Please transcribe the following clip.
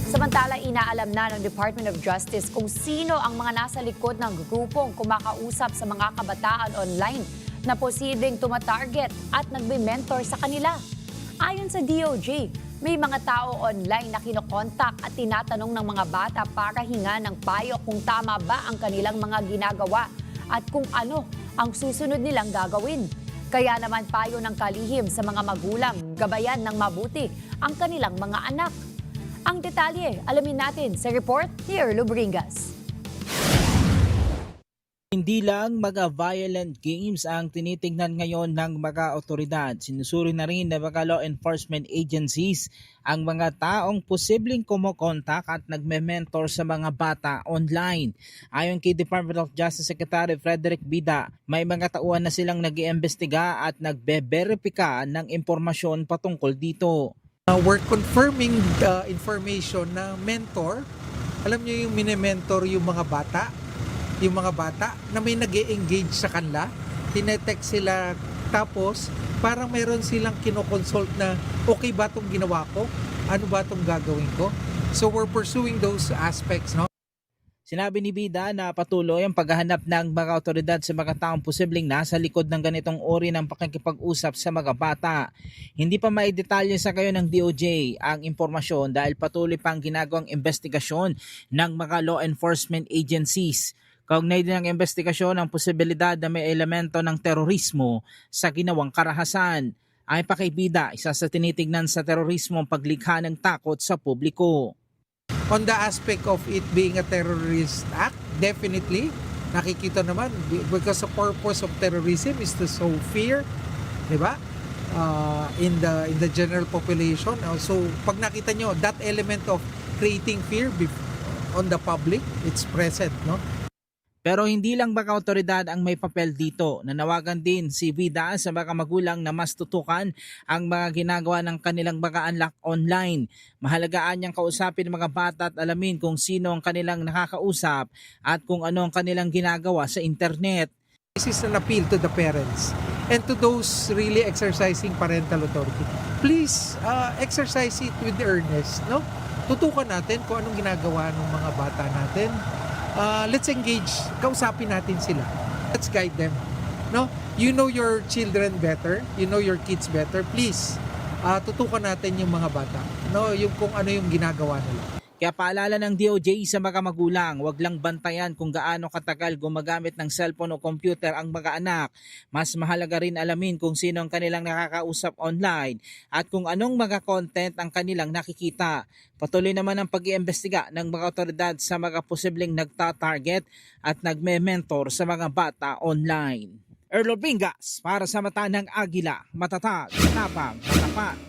Samantala, inaalam na ng Department of Justice kung sino ang mga nasa likod ng grupong kumakausap sa mga kabataan online na posibleng tumatarget at nagbe-mentor sa kanila. Ayon sa DOJ, may mga tao online na kinokontak at tinatanong ng mga bata para hinga ng payo kung tama ba ang kanilang mga ginagawa at kung ano ang susunod nilang gagawin. Kaya naman payo ng kalihim sa mga magulang, gabayan ng mabuti ang kanilang mga anak. Ang detalye, alamin natin sa report ni Erlo Bringas. Hindi lang mga violent games ang tinitingnan ngayon ng mga otoridad. Sinusuri na rin ng mga law enforcement agencies ang mga taong posibleng kumokontak at nagme-mentor sa mga bata online. Ayon kay Department of Justice Secretary Frederick Bida, may mga tauhan na silang nag-iimbestiga at nagbe-verifika ng impormasyon patungkol dito. We're confirming the information na mentor. Alam niyo yung mini-mentor yung mga bata na may nag-e-engage sa kanila. Tinetext sila tapos parang meron silang kinoconsult na okay ba itong ginawa ko? Ano ba itong gagawin ko? So we're pursuing those aspects, no? Sinabi ni Bida na patuloy ang paghahanap ng mga otoridad sa mga taong posibleng nasa likod ng ganitong uri ng pakikipag-usap sa mga bata. Hindi pa maidetalye sa kayo ng DOJ ang impormasyon dahil patuloy pang ginagawang investigasyon ng mga law enforcement agencies. Kaugnay din ng investigasyon ang posibilidad na may elemento ng terorismo sa ginawang karahasan. Ayon pa kay Bida, isa sa tinitignan sa terorismo ang paglikha ng takot sa publiko. On the aspect of it being a terrorist act, definitely, nakikita naman, because the purpose of terrorism is to sow fear, di ba? In the general population. So, pag nakita nyo, that element of creating fear on the public, it's present, no? Pero hindi lang mga otoridad ang may papel dito. Nanawagan din si Bida sa mga magulang na mas tutukan ang mga ginagawa ng kanilang mga anak online. Mahalagaan niyang kausapin ng mga bata at alamin kung sino ang kanilang nakakausap at kung ano ang kanilang ginagawa sa internet. This is an appeal to the parents and to those really exercising parental authority. Please exercise it with earnest, no? Tutukan natin kung anong ginagawa ng mga bata natin. Let's engage, kausapin natin sila. Let's guide them. No? You know your children better, you know your kids better. Please, tutukan natin yung mga bata. No, yung kung ano yung ginagawa nila. Kaya paalala ng DOJ sa mga magulang, wag lang bantayan kung gaano katagal gumagamit ng cellphone o computer ang mga anak. Mas mahalaga rin alamin kung sino ang kanilang nakakausap online at kung anong mga content ang kanilang nakikita. Patuloy naman ang pag-iimbestiga ng mga otoridad sa mga posibleng nagta-target at nagme-mentor sa mga bata online. Erlo Bingas para sa Mata ng Agila, matatag, tapang, matapat.